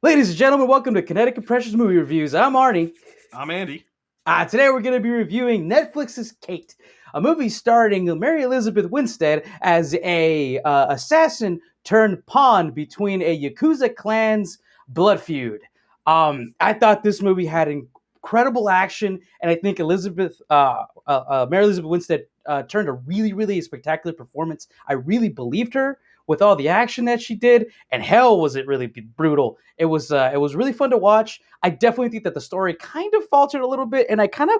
Ladies and gentlemen, welcome to Connecticut Precious Movie Reviews. I'm Arnie. I'm Andy. Today we're going to be reviewing Netflix's Kate, a movie starring Mary Elizabeth Winstead as a assassin turned pawn between a Yakuza clan's blood feud. I thought this movie had incredible action, and I think Mary Elizabeth Winstead turned a really, really spectacular performance. I really believed her with all the action that she did, and hell was it really brutal. It was really fun to watch. I definitely think that the story kind of faltered a little bit, and I kind of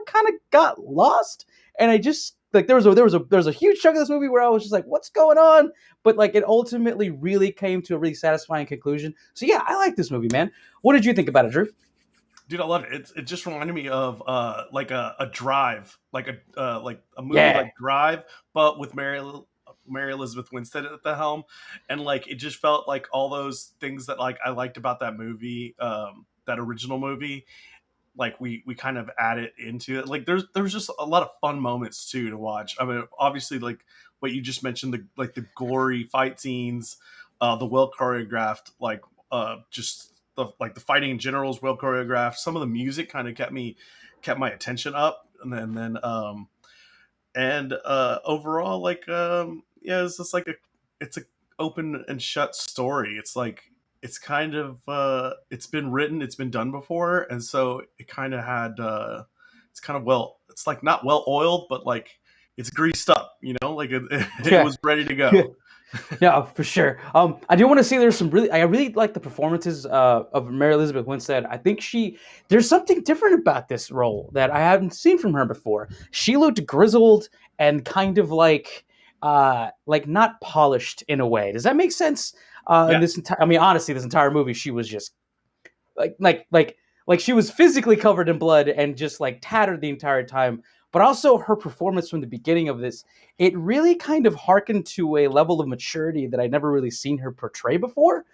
got lost. And I just like there was a huge chunk of this movie where I was just like, what's going on? But like it ultimately really came to a really satisfying conclusion. So yeah, I like this movie, man. What did you think about it, Drew? Dude, I love it. It just reminded me of like a Drive, like a movie Yeah, like Drive, but with Mary Elizabeth Winstead at the helm, and like it just felt like all those things that like I liked about that movie, that original movie. Like we kind of added into it. Like there's just a lot of fun moments too to watch. I mean, obviously like what you just mentioned, the gory fight scenes, the well choreographed, just the fighting in general is well choreographed. Some of the music kind of kept my attention up, and overall yeah, it's just like it's a open and shut story. It's like it's kind of it's been written, it's been done before, and so it kind of had it's kind of well, it's like not well oiled, but like it's greased up, like it yeah, was ready to yeah. go. Yeah, for sure. I do want to say there's some really, I really like the performances of Mary Elizabeth Winstead. I think there's something different about this role that I haven't seen from her before. She looked grizzled and kind of like not polished in a way. Does that make sense? In Yeah. this entire, I mean, honestly, this entire movie, she was just like like like like she was physically covered in blood and just like tattered the entire time. But also her performance from the beginning of this, it really kind of harkened to a level of maturity that I'd never really seen her portray before.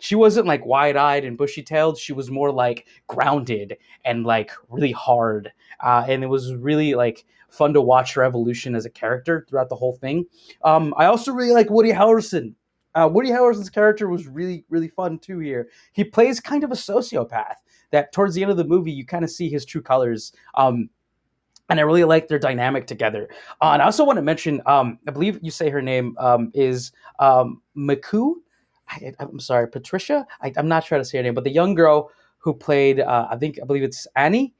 She wasn't like wide-eyed and bushy-tailed. She was more like grounded and like really hard. And it was really like fun to watch her evolution as a character throughout the whole thing. I also really like Woody Harrelson. Woody Harrelson's character was really, really fun too here. He plays kind of a sociopath that towards the end of the movie, you kind of see his true colors. And I really like their dynamic together. And I also want to mention, I believe you say her name is Miku. I'm sorry, Patricia. I'm not sure how to say her name, but the young girl who played, I believe it's Annie.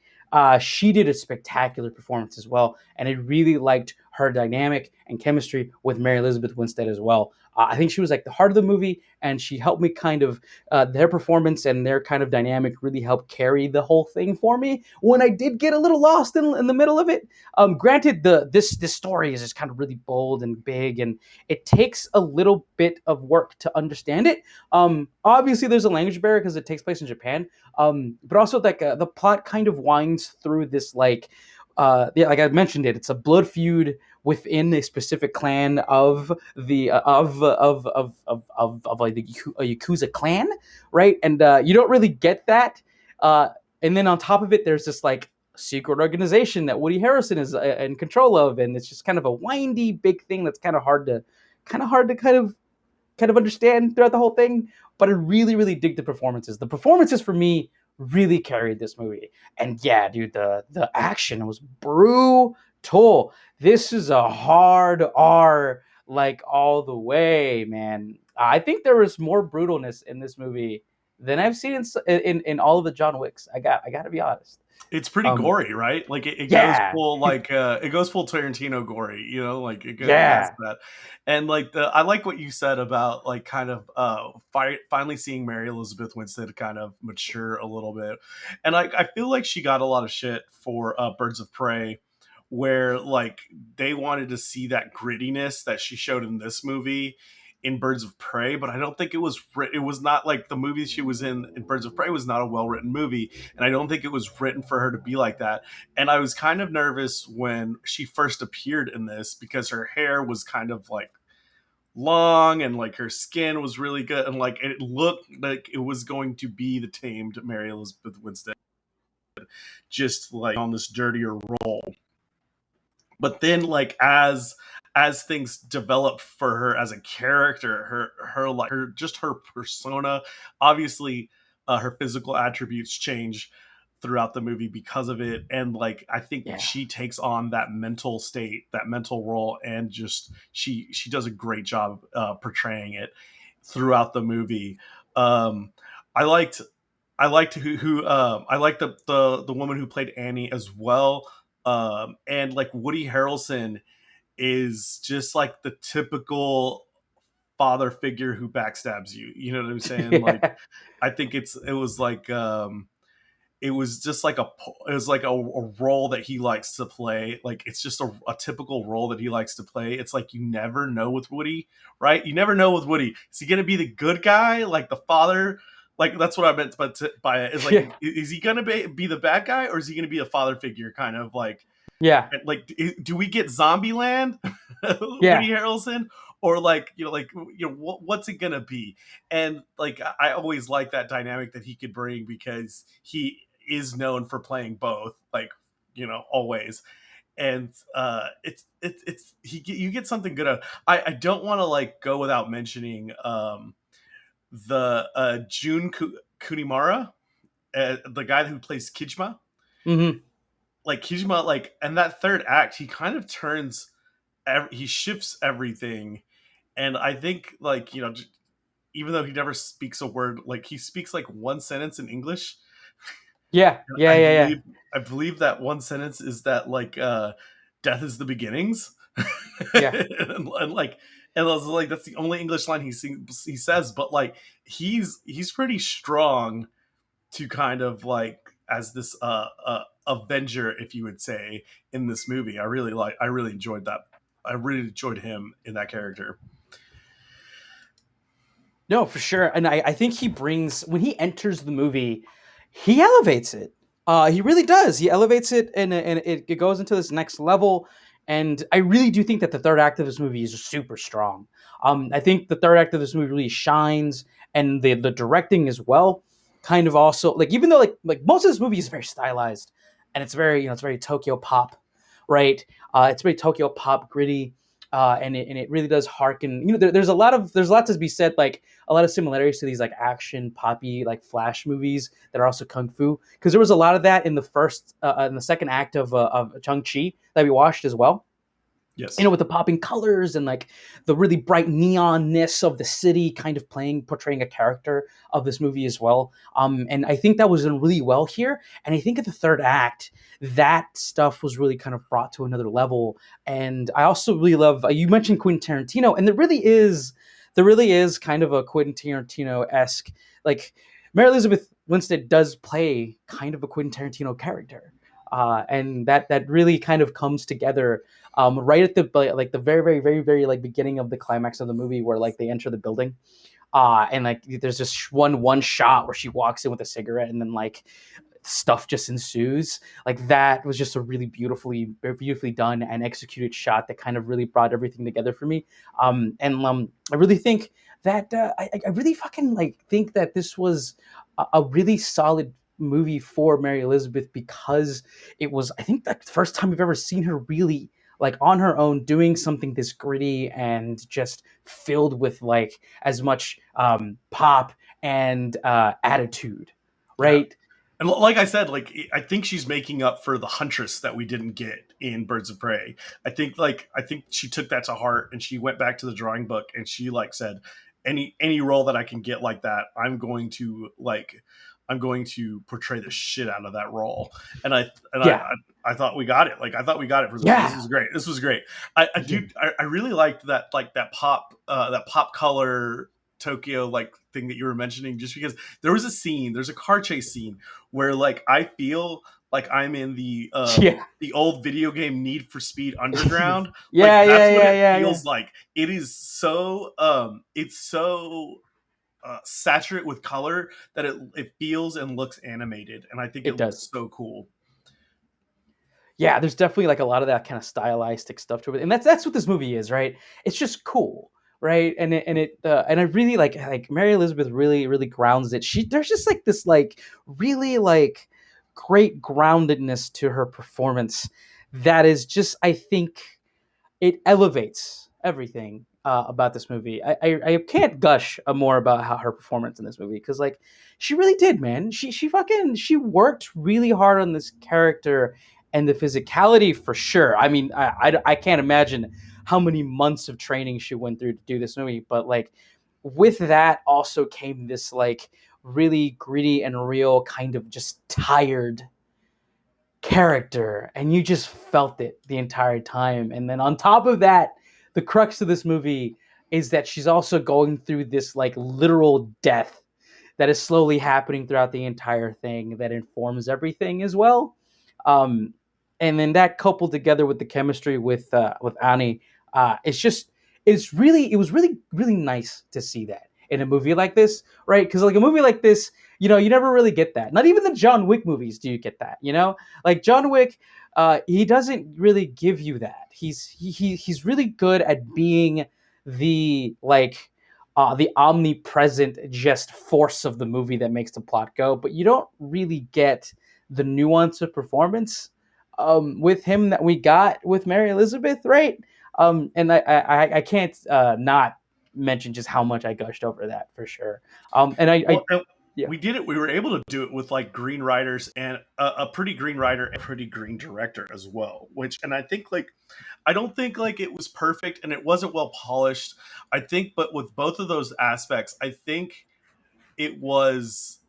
She did a spectacular performance as well, and I really liked her dynamic and chemistry with Mary Elizabeth Winstead as well. I think she was like the heart of the movie, and she helped me kind of their performance and their kind of dynamic really helped carry the whole thing for me when I did get a little lost in the middle of it. Granted, this story is just kind of really bold and big, and it takes a little bit of work to understand it. Obviously, there's a language barrier because it takes place in Japan, but also like the plot kind of winds through this yeah, like I mentioned it, it's a blood feud within a specific clan of the of like the Yakuza clan, right? And you don't really get that. And then on top of it, there's this like secret organization that Woody Harrelson is in control of, and it's just kind of a windy big thing that's kind of hard to kind of understand throughout the whole thing. But I really, really dig the performances. The performances for me really carried this movie. And yeah, dude, the action was brutal. This is a hard R, like all the way, man. I think there was more brutalness in this movie than I've seen in all of the John Wicks. I got to be honest. It's pretty Um, gory, right? Like it goes yeah, full it goes full Tarantino gory, like it has yeah, that. And like the I like what you said about like kind of finally seeing Mary Elizabeth Winstead kind of mature a little bit. And I feel like she got a lot of shit for Birds of Prey, where like they wanted to see that grittiness that she showed in this movie in Birds of Prey, but I don't think it was not like the movie she was in Birds of Prey was not a well-written movie, and I don't think it was written for her to be like that. And I was kind of nervous when she first appeared in this because her hair was kind of like long and like her skin was really good and like it looked like it was going to be the tamed Mary Elizabeth Winstead, just like on this dirtier role. But then like as things develop for her as a character, her like her just her persona, obviously, her physical attributes change throughout the movie because of it, and like I think Yeah. she takes on that mental state, that mental role, and just she does a great job portraying it throughout the movie. um I liked I liked the woman who played Annie as well. And like Woody Harrelson is just like the typical father figure who backstabs you. You know what I'm saying? Like Yeah. I think it was just like it was like a role that he likes to play. Like it's just a typical role that he likes to play. It's like you never know with Woody, right? You never know with Woody. Is he gonna be the good guy, like the father? Like that's what I meant by it. Is like, Yeah. is he gonna be the bad guy, or is he gonna be a father figure, kind of Yeah. like do we get Zombieland, Yeah. Woody Harrelson, or like what's it gonna be? And like I always like that dynamic that he could bring, because he is known for playing both, like always. And it's you get something good out. I don't want to like go without mentioning the Kunimura, the guy who plays Kijima. Hmm. Like Kijima, like in that third act, he kind of turns, he shifts everything. And I think like even though he never speaks a word, like he speaks like one sentence in English. Yeah. Yeah. I Yeah. Yeah. believe I believe that one sentence is that like death is the beginnings. Yeah. And like, and I was like, that's the only English line he says. But like he's pretty strong to kind of like as this avenger, if you would say, in this movie. I really enjoyed that. I really enjoyed him in that character. No, for sure. And I think he brings, when he enters the movie, he elevates it. He really does. He elevates it, and it goes into this next level. And I really do think that the third act of this movie is super strong. I think the third act of this movie really shines, and the directing as well. Kind of also like, even though like most of this movie is very stylized, and it's very, it's very Tokyo pop, right? It's very Tokyo pop, gritty. And it really does harken. There's a lot to be said, like a lot of similarities to these like action poppy like flash movies that are also kung fu, because there was a lot of that in the second act of Chung-Chi that we watched as well, Yes. with the popping colors and like the really bright neonness of the city kind of portraying a character of this movie as well. And I think that was done really well here. And I think at the third act, that stuff was really kind of brought to another level. And I also really love, you mentioned Quentin Tarantino, and there really is kind of a Quentin Tarantino-esque, like, Mary Elizabeth Winstead does play kind of a Quentin Tarantino character. And that really kind of comes together right at the very, very, very, very like beginning of the climax of the movie, where like they enter the building, and like there's just one shot where she walks in with a cigarette, and then like stuff just ensues. Like that was just a really beautifully done and executed shot that kind of really brought everything together for me. And I really think that I really fucking like think that this was a really solid movie for Mary Elizabeth, because it was, I think, the first time we've ever seen her really like on her own doing something this gritty and just filled with like as much pop and attitude, Yeah. right? And like I said, like I think she's making up for the Huntress that we didn't get in Birds of Prey. I think she took that to heart, and she went back to the drawing book, and she like said, any role that I can get like that, I'm going to portray the shit out of that role. And Yeah. I thought we got it. Like I thought we got it for this. This Yeah. was great. This was great. Yeah. I really liked that, like that pop color Tokyo like thing that you were mentioning, just because there's a car chase scene where like I feel like I'm in Yeah. the old video game Need for Speed Underground. Like Yeah. that's Yeah. what Yeah. it Yeah. Yeah. feels like. It is so it's so saturate with color that it feels and looks animated, and I think it It looks does. so cool. Yeah, there's definitely like a lot of that kind of stylistic stuff to it, and that's what this movie is, right? It's just cool, right? And I really like Mary Elizabeth really grounds it. There's just like this like really like great groundedness to her performance that is just, I think, it elevates everything about this movie. I can't gush more about how her performance in this movie because like she really did, man. She worked really hard on this character and the physicality for sure. I mean, I can't imagine how many months of training she went through to do this movie, but like with that also came this like really gritty and real kind of just tired character, and you just felt it the entire time. And then on top of that, the crux of this movie is that she's also going through this like literal death that is slowly happening throughout the entire thing that informs everything as well. Um, and then that coupled together with the chemistry with Annie, it's just it was really nice to see that in a movie like this, right? Because like a movie like this, you never really get that. Not even the John Wick movies do you get that. Like John Wick, he doesn't really give you that. He's really good at being the like the omnipresent just force of the movie that makes the plot go, but you don't really get the nuance of performance with him that we got with Mary Elizabeth, right? And I can't not mention just how much I gushed over that for sure. And Well, and yeah, we did it. We were able to do it with like green writers and a pretty green writer and pretty green director as well. Which, and I think like, I don't think like it was perfect and it wasn't well polished. I think, but with both of those aspects, I think it was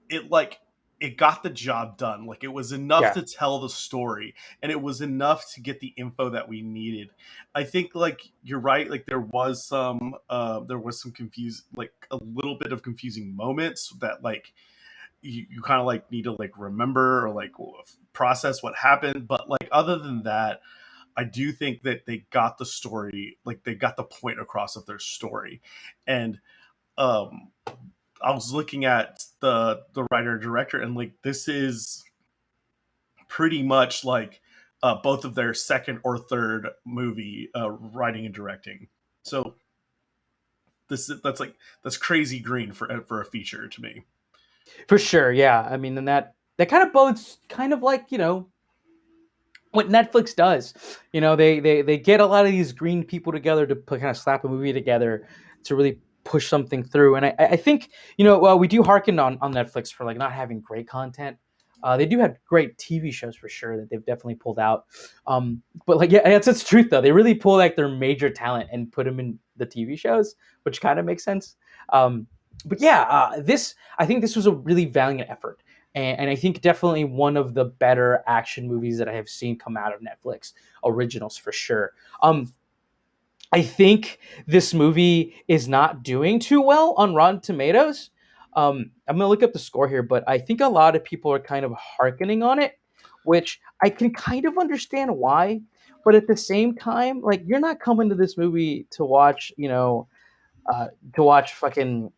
it like it got the job done. Like it was enough yeah, to tell the story and it was enough to get the info that we needed. I think like you're right, like there was some confused, like a little bit of confusing moments that like you kind of like need to like remember or like process what happened, but like other than that, I do think that they got the story, like they got the point across of their story. And um I was looking at the writer director, and like this is pretty much like both of their second or third movie writing and directing. So that's crazy green for a feature to me. for sure. Yeah, I mean, and that kind of bodes kind of like what Netflix does. They get a lot of these green people together to kind of slap a movie together to really push something through. And I think we do hearken on Netflix for like not having great content. They do have great TV shows for sure that they've definitely pulled out. But like yeah, it's the truth though. They really pull like their major talent and put them in the TV shows, which kind of makes sense. Um, but yeah, this I think this was a really valiant effort and I think definitely one of the better action movies that I have seen come out of Netflix originals for sure. I think this movie is not doing too well on Rotten Tomatoes. I'm gonna look up the score here, but I think a lot of people are kind of harkening on it, which I can kind of understand why. But at the same time, like you're not coming to this movie uh, to watch fucking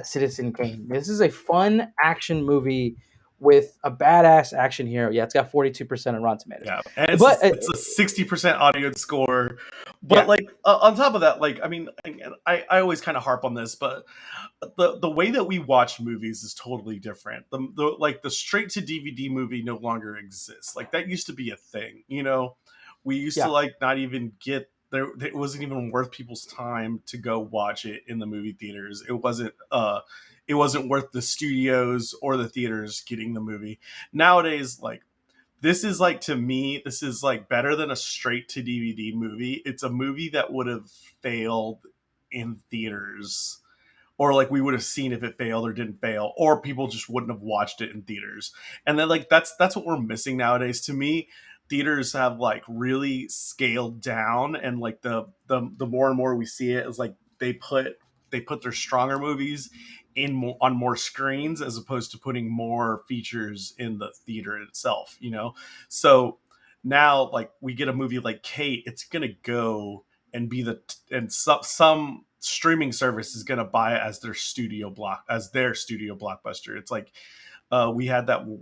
Citizen Kane. This is a fun action movie with a badass action hero. Yeah, it's got 42% on Rotten Tomatoes. Yeah, and But it's a 60% audience score. But yeah, like on top of that, like I mean, I always kind of harp on this, but the way that we watch movies is totally different. The like the straight to DVD movie no longer exists. Like that used to be a thing. We used to yeah, like not even get there. It wasn't even worth people's time to go watch it in the movie theaters. It wasn't worth the studios or the theaters getting the movie. Nowadays, like this is like to me, this is like better than a straight to DVD movie. It's a movie that would have failed in theaters, or like we would have seen if it failed or didn't fail, or people just wouldn't have watched it in theaters. And then like that's what we're missing nowadays. To me, theaters have like really scaled down, and like the more and more we see it is like they put their stronger movies on more screens as opposed to putting more features in the theater itself. So now like we get a movie like Kate, it's gonna go and be and some streaming service is gonna buy it as their studio blockbuster. It's like we had that that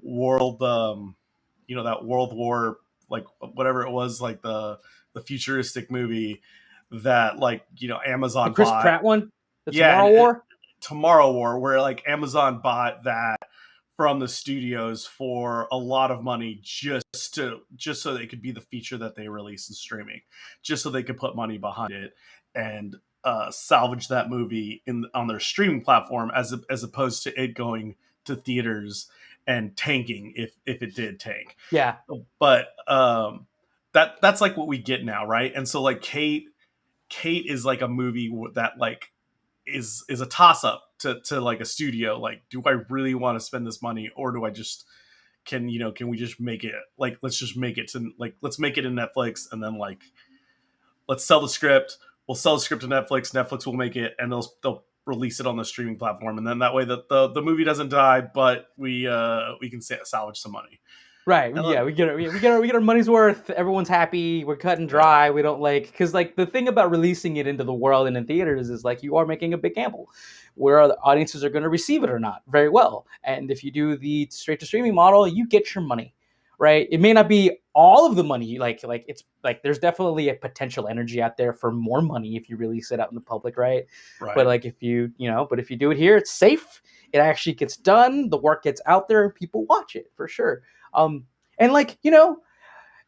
World War, like whatever it was, like the futuristic movie that like the Amazon Chris bought. Pratt one, the Yeah, Tomorrow and War. Tomorrow War, where like Amazon bought that from the studios for a lot of money just so they could be the feature that they release in streaming, just so they could put money behind it and salvage that movie in on their streaming platform as opposed to it going to theaters and tanking if it did tank. Yeah. But that's like what we get now, right? And so like Kate is like a movie that like is a toss up to like a studio. Like, do I really want to spend this money, or do I just can we just make it like let's just make it to like let's make it in Netflix and then like let's sell the script. We'll sell the script to Netflix. Netflix will make it and they'll release it on the streaming platform, and then that way the movie doesn't die, but we can salvage some money. Right. And Yeah, we get our money's worth. Everyone's happy. We're cut and yeah, dry. We don't like because like the thing about releasing it into the world and in theaters is like you are making a big gamble, where the audiences are going to receive it or not very well. And if you do the straight to streaming model, you get your money, right? It may not be all of the money. Like it's like there's definitely a potential energy out there for more money if you release it out in the public, right? But right. like if but if you do it here, it's safe. It actually gets done. The work gets out there, and people watch it for sure. Um, and like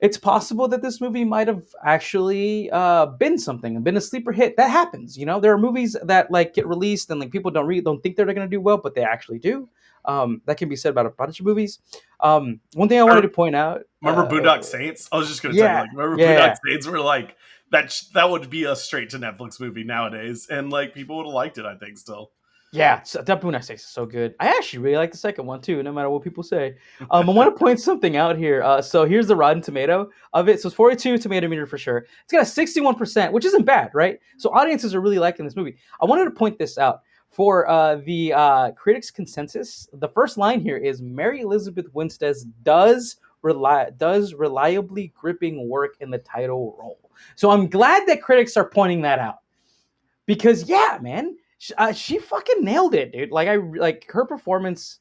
it's possible that this movie might have actually been something and been a sleeper hit. That happens. There are movies that like get released and like people don't think they're going to do well, but they actually do. That can be said about a bunch of movies. One thing I wanted to point out. Remember Boondock Saints? I was just going to tell you, Yeah, like, remember Boondock yeah, Saints? Were like that would be a straight to Netflix movie nowadays, and like people would have liked it. I think still. yeah. So, that Boondock Saints is so good. I actually really like the second one too, no matter what people say. I want to point something out here. So here's the Rotten Tomato of it. So it's 42 tomato meter for sure. It's got a 61%, which isn't bad, right? So audiences are really liking this movie. I wanted to point this out. For the critics' consensus, the first line here is Mary Elizabeth Winstead does reliably gripping work in the title role. So I'm glad that critics are pointing that out because yeah, man, she fucking nailed it, dude. Like I like her performance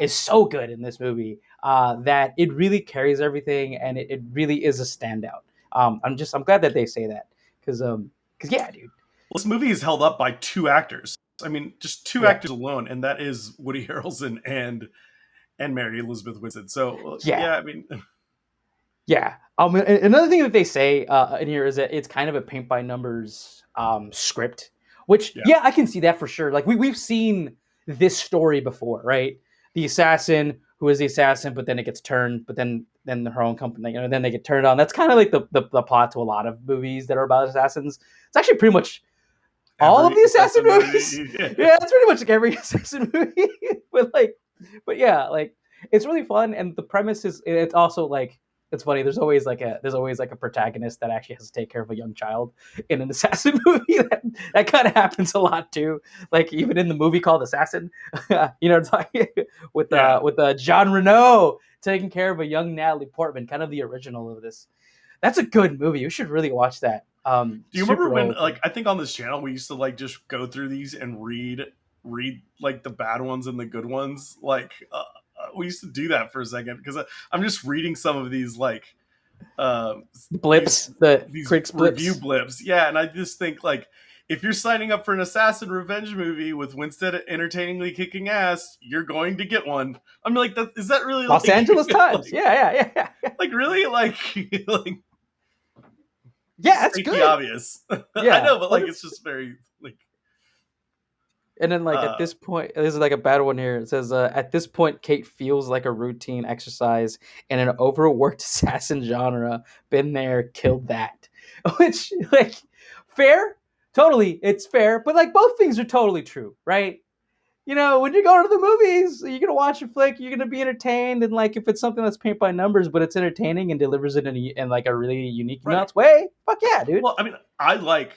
is so good in this movie that it really carries everything, and it really is a standout. I'm glad that they say that because yeah, dude. Well, this movie is held up by two actors. I mean, just two Yeah, actors alone, and that is Woody Harrelson and Mary Elizabeth Winstead. So yeah, yeah, I mean, yeah. Another thing that they say in here is that it's kind of a paint by numbers script, which yeah, yeah, I can see that for sure. Like we've seen this story before, right? The assassin who is the assassin, but then it gets turned, but then her own company, then they get turned on. That's kind of like the plot to a lot of movies that are about assassins. It's actually pretty much all of every the assassin assassin movies. movie. Yeah, it's pretty much like every assassin movie. but yeah, like it's really fun, and the premise is it's also like it's funny. There's always like a protagonist that actually has to take care of a young child in an assassin movie. That kind of happens a lot too. Like even in the movie called Assassin, it's like Yeah. with John Reno taking care of a young Natalie Portman, kind of the original of this. That's a good movie. You should really watch that. Do you remember Super when old. like I think on this channel we used to like just go through these and read like the bad ones and the good ones? Like we used to do that for a second because I'm just reading some of these like uh, Blips, the these critics review blips. blips. Yeah, and I just think like if you're signing up for an assassin revenge movie with Winstead entertainingly kicking ass, you're going to get one. I'm like, is that really Los like Angeles Times. like Yeah. like really like like Yeah, that's safety good. obvious? I Yeah. know, but like it's just very like And then, like, at uh this point, this is like a bad one here. It says, at this point, Kate feels like a routine exercise in an overworked assassin genre. Been there, killed that. Which, like, fair. Totally, it's fair. But, like, both things are totally true, right? When you go to the movies, you're gonna watch a flick, you're gonna be entertained, and like if it's something that's paint by numbers, but it's entertaining and delivers it in like a really unique, right. nuts way, fuck yeah, dude. Well, I mean, I like.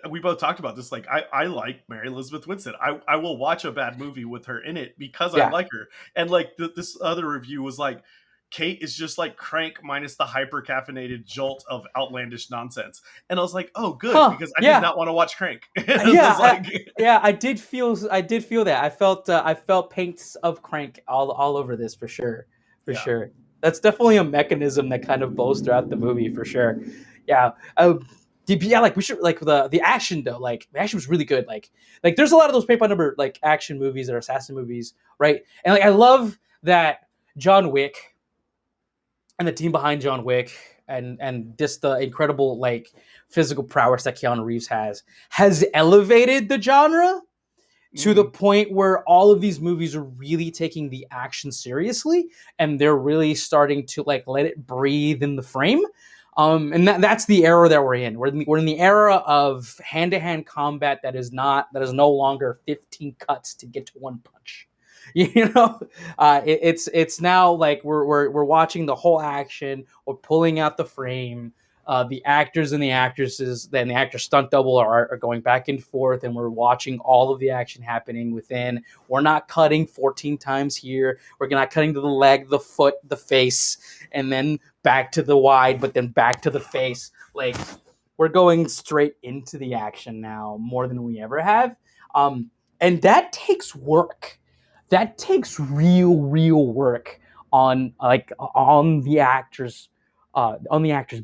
We both talked about this. Like, I like Mary Elizabeth Winstead. I will watch a bad movie with her in it because I Yeah. like her. And like this other review was like, Kate is just like Crank minus the hyper caffeinated jolt of outlandish nonsense. And I was like, oh, good, Huh? because I did Yeah. not want to watch Crank. It Yeah. was like, Yeah. I did feel that. I felt paints of Crank all over this for sure, for yeah, sure. That's definitely a mechanism that kind of blows throughout the movie for sure. Yeah. yeah, like we should like the action though. Like the action was really good. Like there's a lot of those paint by number like action movies or assassin movies, right? And like I love that John Wick and the team behind John Wick and just the incredible like physical prowess that Keanu Reeves has elevated the genre to the Mm. point where all of these movies are really taking the action seriously and they're really starting to like let it breathe in the frame. And that's the era that we're in. We're in the era of hand-to-hand combat that is no longer 15 cuts to get to one punch. You know, it's now like we're watching the whole action. We're pulling out the frame. The actors and the actresses, then the actor stunt double are going back and forth, and we're watching all of the action happening within. We're not cutting 14 times here. We're not cutting to the leg, the foot, the face, and then back to the wide, but then back to the face. Like we're going straight into the action now more than we ever have. And that takes work. That takes real work on the actor's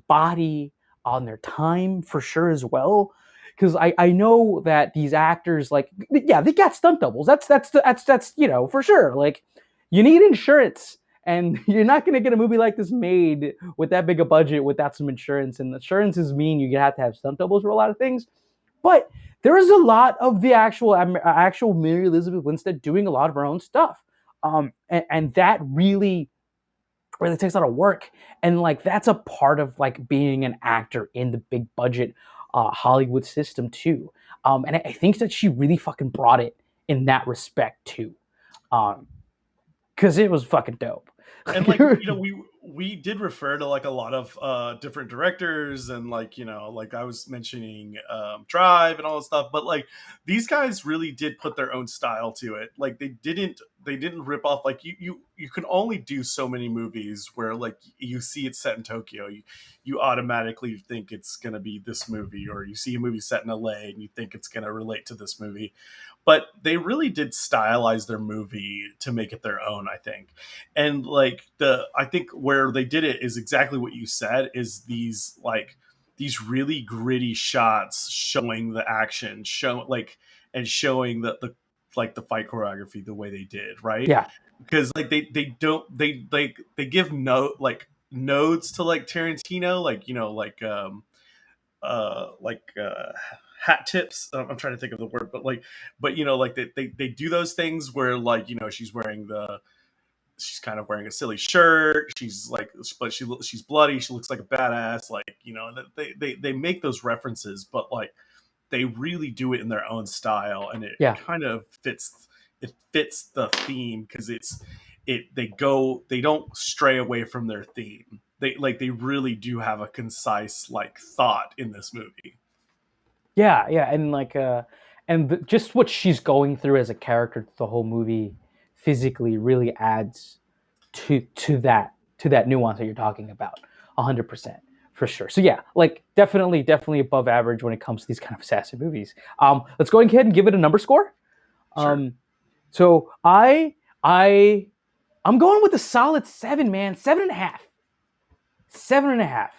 body, on their time for sure as well. Because I know that these actors like yeah they got stunt doubles. That's for sure. Like you need insurance, and you're not gonna get a movie like this made with that big a budget without some insurance. And insurances mean you have to have stunt doubles for a lot of things. But there is a lot of the actual Mary Elizabeth Winstead doing a lot of her own stuff, and that really takes a lot of work. And like that's a part of like being an actor in the big budget Hollywood system too. And I think that she really fucking brought it in that respect too. Because it was fucking dope. And like we did refer to like a lot of different directors, and like like I was mentioning Drive and all this stuff, but like these guys really did put their own style to it. Like they didn't rip off. Like you can only do so many movies where like you see it set in Tokyo, you automatically think it's gonna be this movie, or you see a movie set in LA and you think it's gonna relate to this movie. But they really did stylize their movie to make it their own, I think. And like I think where they did it is exactly what you said, is these really gritty shots showing the action, showing the like the fight choreography the way they did, right? Yeah, Because like they don't they give nodes to like Tarantino, like like hat tips. I'm trying to think of the word, but like they do those things where like she's kind of wearing a silly shirt. She's like, but she's bloody. She looks like a badass. Like they make those references, but like they really do it in their own style, and it yeah. kind of fits. It fits the theme because they don't stray away from their theme. They really do have a concise like thought in this movie. Yeah, and just what she's going through as a character, the whole movie, physically really adds to that nuance that you're talking about, 100% for sure. So yeah, like definitely above average when it comes to these kind of assassin movies. Let's go ahead and give it a number score. Sure. So I'm going with a solid 7, man, 7.5. 7.5.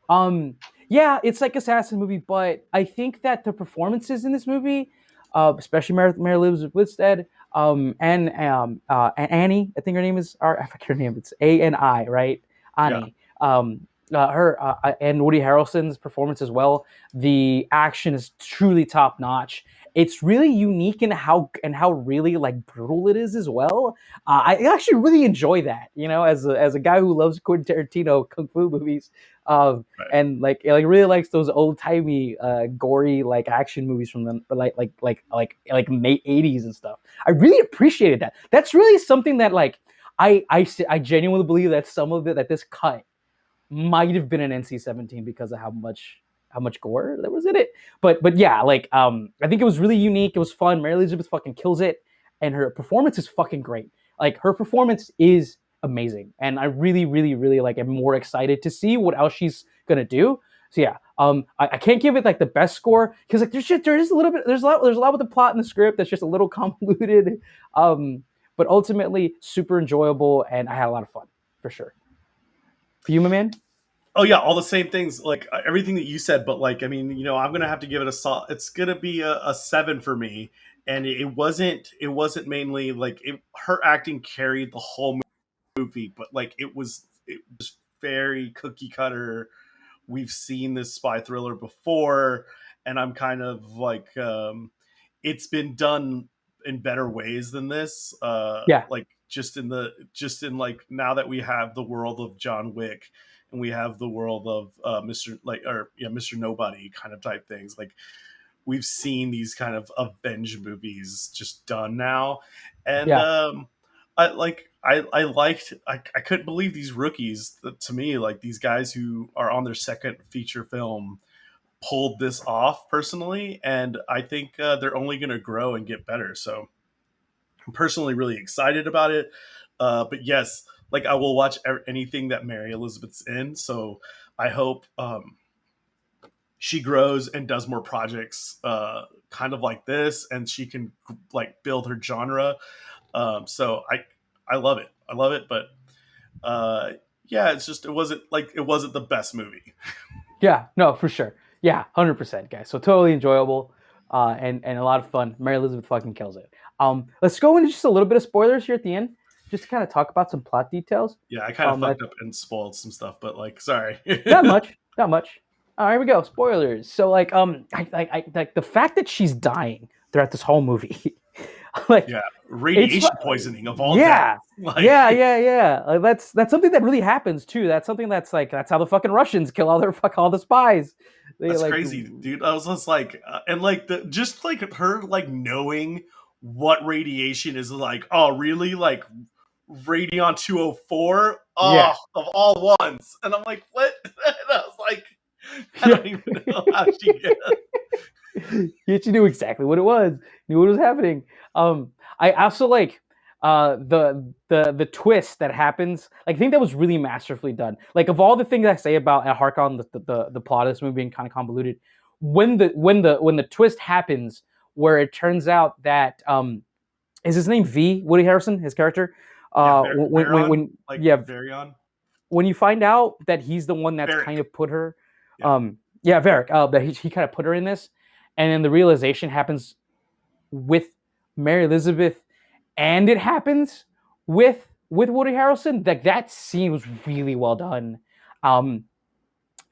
Um, yeah, it's like assassin movie, but I think that the performances in this movie, especially Mary Elizabeth Winstead, and Annie, I think her name is, I forget her name. It's Ani, right? Yeah. Annie. Her and Woody Harrelson's performance as well. The action is truly top notch. It's really unique in how really like brutal it is as well. I actually really enjoy that. As a guy who loves Quentin Tarantino kung fu movies, Right. and like really likes those old timey, gory like action movies from the like late '80s and stuff. I really appreciated that. That's really something that like I genuinely believe that some of it that this cut might have been an NC-17 because of how much gore there was in it. But yeah, like I think it was really unique. It was fun. Mary Elizabeth fucking kills it, and her performance is fucking great. Like her performance is amazing, and I really like am more excited to see what else she's gonna do. So yeah, I can't give it like the best score because like there's a little bit there's a lot with the plot and the script that's just a little convoluted. But ultimately super enjoyable, and I had a lot of fun for sure. For you, my man. Oh yeah, all the same things, like everything that you said. But like, I mean, I'm gonna have to give it a solid. It's gonna be a 7 for me. And it wasn't mainly like her acting carried the whole movie, but like it was very cookie cutter. We've seen this spy thriller before, and I'm kind of like, it's been done in better ways than this. Yeah, Like just in like, now that we have the world of John Wick, and we have the world of Mr. like, or yeah, Mr. Nobody kind of type things. Like, we've seen these kind of avenge movies just done now. And yeah, I couldn't believe these rookies, to me, like these guys who are on their second feature film, pulled this off personally. And I think they're only going to grow and get better. So I'm personally really excited about it. But yes, like, I will watch anything that Mary Elizabeth's in. So I hope she grows and does more projects kind of like this, and she can like build her genre. So I love it. I love it. But uh, yeah, it's just, it wasn't the best movie. yeah. No, for sure. Yeah, 100%, guys. So totally enjoyable, and a lot of fun. Mary Elizabeth fucking kills it. Let's go into just a little bit of spoilers here at the end, just to kind of talk about some plot details. Yeah, I kind of That fucked up and spoiled some stuff, but like, sorry. Not much, not much. All right, here we go. Spoilers. So like, I like the fact that she's dying throughout this whole movie. Like, Yeah, it's radiation poisoning of all deaths. yeah, Like, yeah. Like, that's something that really happens too. That's something that's like that's how the fucking Russians kill all the spies. They that's like crazy, dude. I was just like, and like just like her like knowing what radiation is like. Oh, really? Like Radion 204? Oh, yeah, of all ones. And I'm like, what? And I was like, I yeah. don't even know how she gets. Yeah, she knew exactly what it was, knew what was happening. I also like the twist that happens. Like, I think that was really masterfully done. Like, of all the things I say about and hark on the plot of this movie being kind of convoluted, when the twist happens, where it turns out that is his name Woody Harrelson, his character. Yeah, When Baron, like yeah, Varion, when you find out that he's the one that's kind Varric. of put her, Yeah. yeah, Varric, that he kind of put her in this, and then the realization happens with Mary Elizabeth, and it happens with Woody Harrelson. Like, that scene was really well done, um,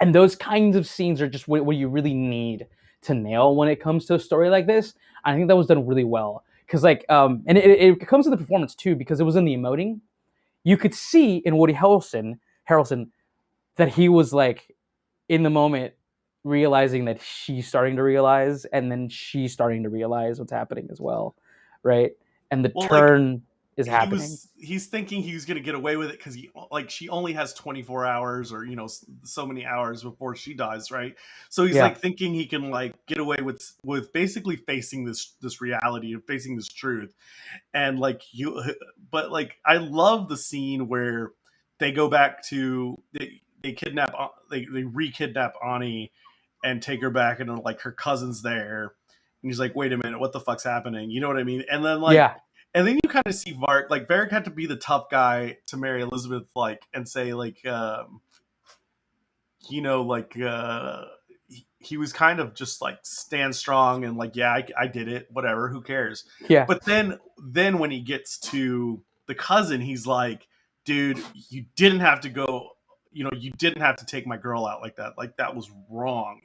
and those kinds of scenes are just what you really need to nail when it comes to a story like this. I think that was done really well because and it comes to the performance too because it was in the emoting. You could see in Woody Harrelson that he was like in the moment realizing that she's starting to realize and then she's starting to realize what's happening as well, right? And the Well, like, turn is happening. he's thinking he's going to get away with it because she only has 24 hours, or so many hours before she dies, right? So he's Yeah, like thinking he can like get away with basically facing this reality and facing this truth. And like, you but like, I love the scene where they go back to, they kidnap, they re-kidnap Ani and take her back, and like her cousin's there, and he's like, wait a minute, what the fuck's happening, you know what I mean? And then like, yeah, and then you kind of see Varric had to be the tough guy to Mary Elizabeth, like, and say like, like, he was kind of just like, stand strong and like, yeah, I did it, whatever, who cares? yeah, But then when he gets to the cousin, he's like, dude, you didn't have to go, you didn't have to take my girl out like that, like that was wrong,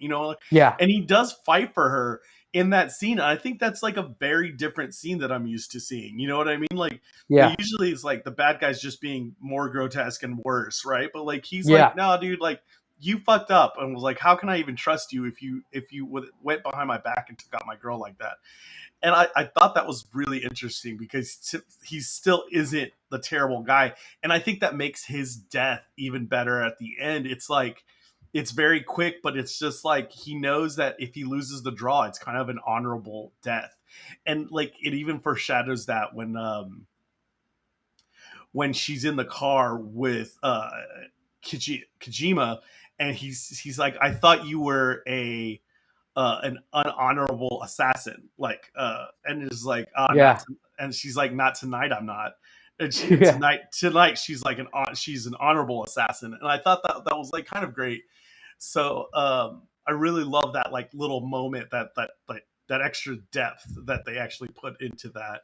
yeah, and he does fight for her in that scene. And I think that's like a very different scene that I'm used to seeing, you know what I mean? Like, yeah, usually it's like the bad guy's just being more grotesque and worse, right? But like, he's like, yeah, no, dude, like, you fucked up, and was like, how can I even trust you if you went behind my back and took out my girl like that? And I thought that was really interesting because he still isn't the terrible guy. And I think that makes his death even better at the end. It's like, it's very quick, but it's just like, he knows that if he loses the draw, it's kind of an honorable death. And like, it even foreshadows that when she's in the car with Kojima, and he's like, I thought you were an unhonorable assassin, like, and it's like, yeah, and she's like, not tonight, I'm not. and Yeah. tonight she's like she's an honorable assassin, and I thought that that was like kind of great. So I really love that like little moment, that extra depth that they actually put into that.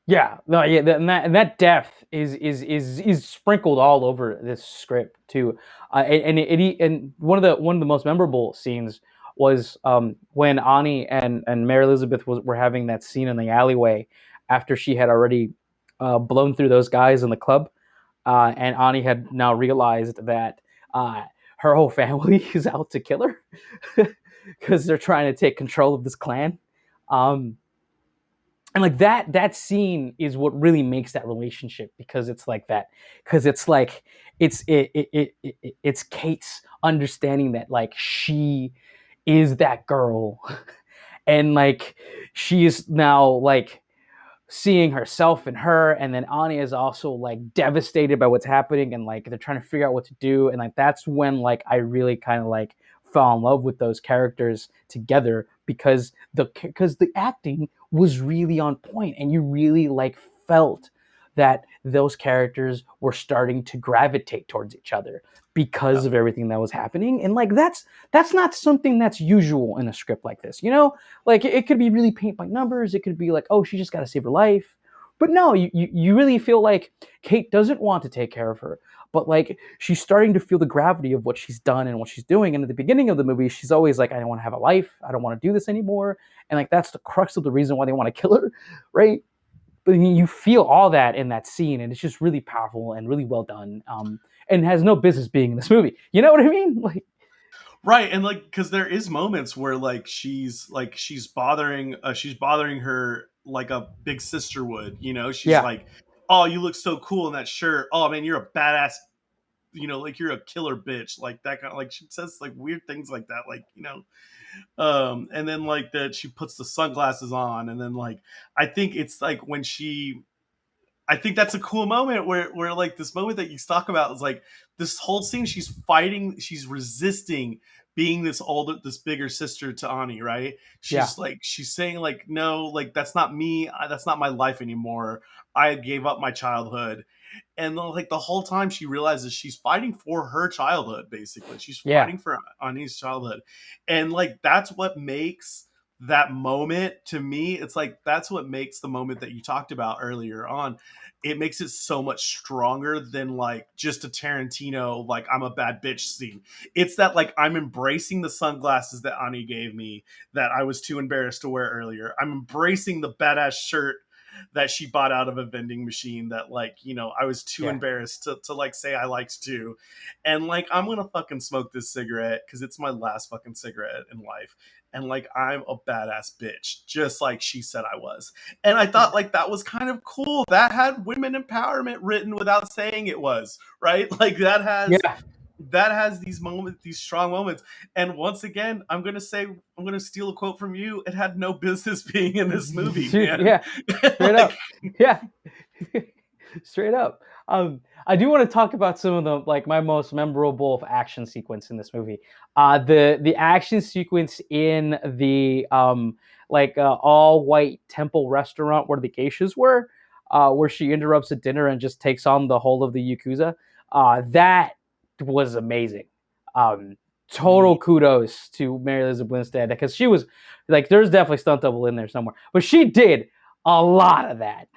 Yeah, no, yeah, and that depth is sprinkled all over this script too, and one of the most memorable scenes was when Ani and Mary Elizabeth were having that scene in the alleyway after she had already blown through those guys in the club, and Ani had now realized that uh, her whole family is out to kill her because they're trying to take control of this clan. Um, and like that scene is what really makes that relationship, because it's like that, because it's like it's Kate's understanding that like she is that girl and like she is now like seeing herself in her, and then Anya is also like devastated by what's happening, and like they're trying to figure out what to do, and like that's when like I really kind of like fell in love with those characters together, because the acting was really on point, and you really like felt that those characters were starting to gravitate towards each other because Yeah. of everything that was happening, and like that's not something that's usual in a script like this, you know, like it could be really paint by numbers. It could be like, oh, she just got to save her life. But no, you really feel like Kate doesn't want to take care of her, but like she's starting to feel the gravity of what she's done and what she's doing. And at the beginning of the movie, she's always like, I don't want to have a life. I don't want to do this anymore. And like that's the crux of the reason why they want to kill her, right? But you feel all that in that scene, and it's just really powerful and really well done. And has no business being in this movie. You know what I mean? Like, Right, and like because there is moments where like she's bothering her like a big sister would, you know. She's yeah, like, oh, you look so cool in that shirt. Oh man, you're a badass, you know, like you're a killer bitch, like that kind of, like she says like weird things like that, like, you know. And then like that she puts the sunglasses on, and then like I think it's like when she I think that's a cool moment where like this moment that you talk about is like this whole scene. She's fighting, she's resisting being this older, this bigger sister to Ani, right? yeah, She's like, she's saying like, no, like that's not me. That's not my life anymore. I gave up my childhood, and like the whole time she realizes she's fighting for her childhood. Basically, she's yeah, fighting for Ani's childhood, and like that's what makes that moment to me. It's like that's what makes the moment that you talked about earlier on, it makes it so much stronger than like just a Tarantino, like I'm a bad bitch scene. It's that like I'm embracing the sunglasses that Ani gave me that I was too embarrassed to wear earlier. I'm embracing the badass shirt that she bought out of a vending machine that like, you know, I was too yeah, embarrassed to like say I liked to. And like I'm gonna fucking smoke this cigarette because it's my last fucking cigarette in life. And like I'm a badass bitch, just like she said I was. And I thought like that was kind of cool. That had women empowerment written without saying it was, right? Like yeah. that has these moments, these strong moments. And once again, I'm gonna steal a quote from you. It had no business being in this movie, man. Yeah, straight Like up. Yeah, straight up. I do want to talk about some of the like my most memorable action sequence in this movie. The action sequence in the all white temple restaurant where the geishas were, where she interrupts a dinner and just takes on the whole of the yakuza. That was amazing. Um, Total neat. kudos to Mary Elizabeth Winstead, because she was like, there's definitely stunt double in there somewhere, but she did a lot of that,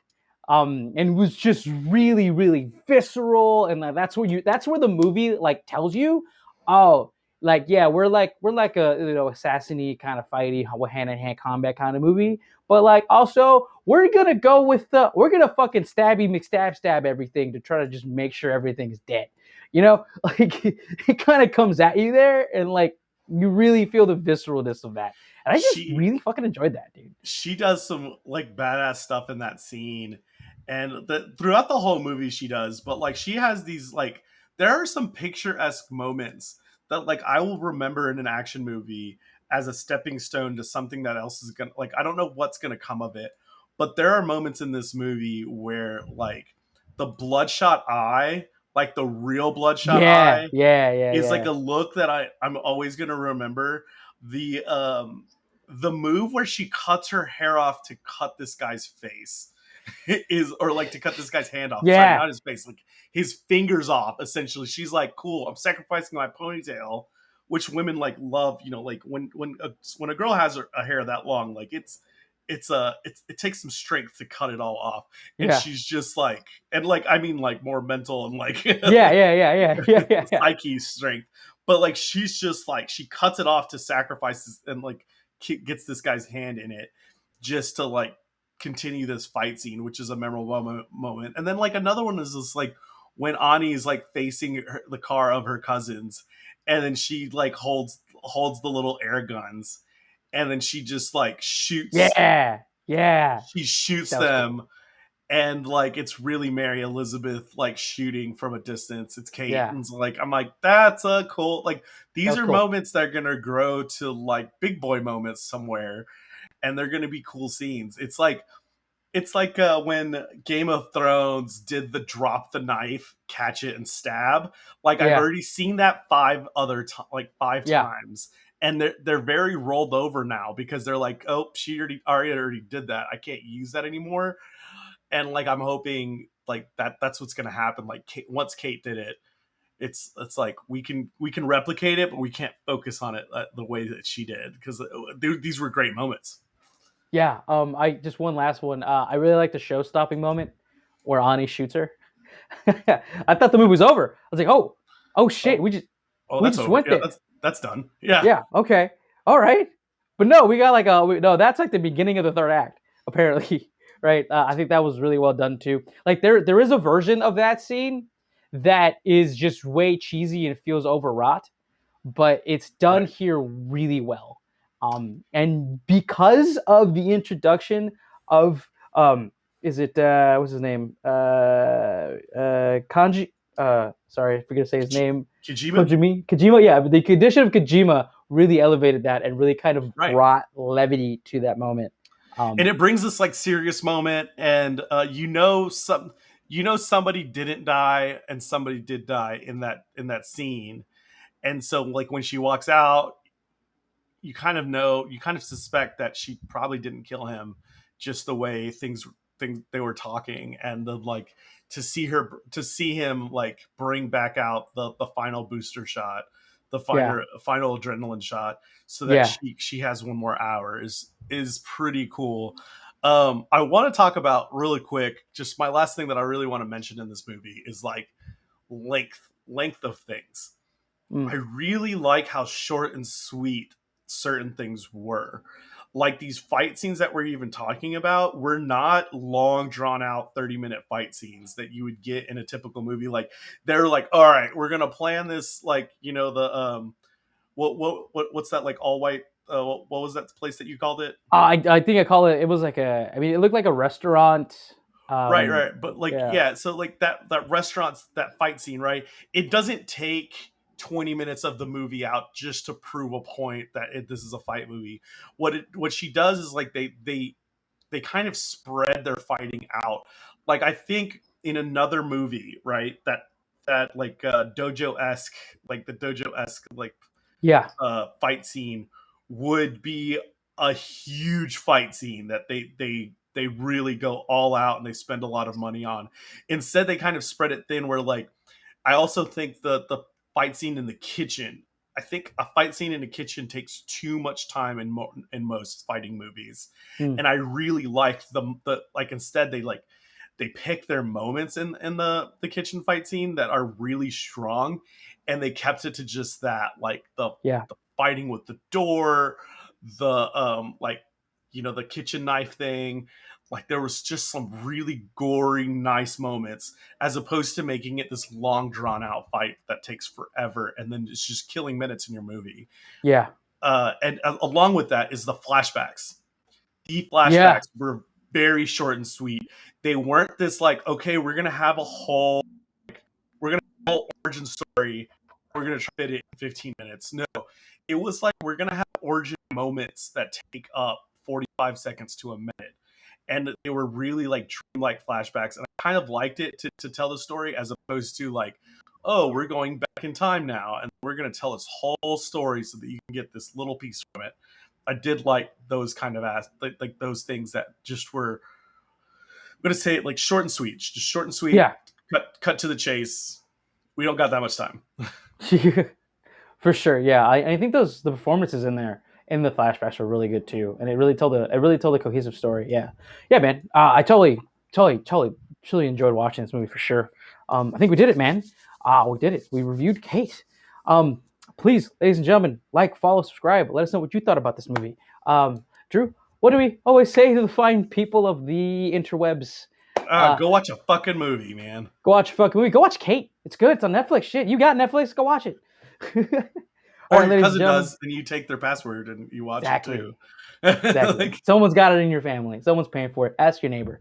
and was just really, really visceral. And that's where the movie like tells you, oh, like yeah, we're like a, you know, assassiny kind of fighty hand in hand combat kind of movie, but like also we're gonna go with we're gonna fucking stabby stab everything to try to just make sure everything's dead, you know, like it kind of comes at you there, and like you really feel the visceralness of that, and I just She really fucking enjoyed that, dude. she does some like badass stuff in that scene, and throughout the whole movie she does, but like she has these like there are some picturesque moments that like I will remember in an action movie as a stepping stone to something that else is gonna, like I don't know what's gonna come of it, but there are moments in this movie where like the bloodshot eye, like the real bloodshot Yeah, eye, yeah, yeah, is like yeah. a look that I'm always gonna remember. The move where she cuts her hair off to cut this guy's face. is, or like to cut this guy's hand off. Sorry, Yeah. not his face, like his fingers off. Essentially, she's like, "Cool, I'm sacrificing my ponytail," which women like love. You know, like when a girl has a hair that long, like it takes some strength to cut it all off, and Yeah. she's just like, and like I mean like more mental and like Yeah. like Yeah. Yeah. Yeah. Yeah. Yeah. Yeah. psyche strength, but like she's just like she cuts it off to sacrifice this, and like gets this guy's hand in it just to like continue this fight scene, which is a memorable moment. And then like another one is just like when Ani is like facing the car of her cousins, and then she like holds the little air guns, and then she just like Yeah. Yeah. she shoots That was cool. them, and like it's really Mary Elizabeth like shooting from a distance. It's Kate, Yeah. and it's like I'm like that's a cool, like That these was are cool. moments that are gonna grow to like big boy moments somewhere, and they're gonna be cool scenes. It's like when Game of Thrones did the drop the knife, catch it, and stab. Like I've Yeah. already seen that like five Yeah. times, and they're very rolled over now because they're like, oh, she already did that. I can't use that anymore. And like I'm hoping like that's what's gonna happen. Like once Kate did it, it's like we can replicate it, but we can't focus on it the way that she did, because these were great moments. Yeah. I just one last one. I really like the show stopping moment where Ani shoots her. I thought the movie was over. I was like, oh shit, Oh, we just oh, we that's just over. went Yeah, there. that's done. Yeah. Yeah. Okay. All right. But no, we got like no. That's like the beginning of the third act. Apparently, right? I think that was really well done too. Like there is a version of that scene that is just way cheesy and feels overwrought, but it's done Right. here really well. And because of the introduction of is it what's his name? Kanji. Sorry, I forget to say his name. Kojima. Kojima, yeah, but the addition of Kojima really elevated that and really kind of Right. brought levity to that moment. And Um, it brings this like serious moment, and somebody didn't die and somebody did die in that scene. And so like when she walks out, you kind of suspect that she probably didn't kill him, just the way things they were talking, and the like, to see him like bring back out the final booster shot, the yeah, final adrenaline shot, so that yeah, she has one more hour is pretty cool. I want to talk about really quick, just my last thing that I really want to mention in this movie is like length of things. mm, I really like how short and sweet certain things were. Like these fight scenes that we're even talking about were not long drawn out 30-minute fight scenes that you would get in a typical movie. Like they're like, all right, we're gonna plan this, like, the what's that, like all white, what was that place that you called it? I think I call it. It was like a. I mean, it looked like a restaurant. Right, Um, right. But like, yeah, yeah, so like that restaurant, that fight scene, right? It doesn't take 20 minutes of the movie out just to prove a point that this is a fight movie. What she does is like they kind of spread their fighting out. Like I think in another movie, right? That like dojo esque, like the dojo esque like yeah, fight scene would be a huge fight scene that they really go all out and they spend a lot of money on. Instead, they kind of spread it thin. Where like I also think the fight scene in the kitchen. I think a fight scene in the kitchen takes too much time in most fighting movies, mm, and I really liked the like instead they pick their moments in the kitchen fight scene that are really strong, and they kept it to just that, like yeah, the fighting with the door, the like the kitchen knife thing. Like there was just some really gory nice moments, as opposed to making it this long drawn out fight that takes forever and then it's just killing minutes in your movie. yeah, And along with that is the flashbacks. The yeah, flashbacks were very short and sweet. They weren't this like, okay, we're gonna have a whole origin story. We're gonna try to fit it in 15 minutes. No, it was like we're gonna have origin moments that take up 45 seconds to a minute, and they were really like dreamlike flashbacks. And I kind of liked it to tell the story, as opposed to like, oh, we're going back in time now, and we're gonna tell this whole story so that you can get this little piece from it. I did like those kind of like those things that just were gonna say it like short and sweet, just short and sweet. Yeah. Cut to the chase. We don't got that much time. For sure, yeah. I think the performances in there in the flashbacks were really good too, and it really told a cohesive story. Yeah, yeah, man. I totally enjoyed watching this movie for sure. I think we did it, man. We did it. We reviewed Kate. Um, Please, ladies and gentlemen, like, follow, subscribe. Let us know what you thought about this movie. Drew, what do we always say to the fine people of the interwebs? Go watch a fucking movie, man. Go watch a fucking movie. Go watch Kate. It's good. It's on Netflix. Shit, you got Netflix? Go watch it. All Or right, your ladies and cousin gentlemen. does, and you take their password and you watch it too. Exactly. Exactly. Like, Someone's got it in your family. Someone's paying for it. Ask your neighbor.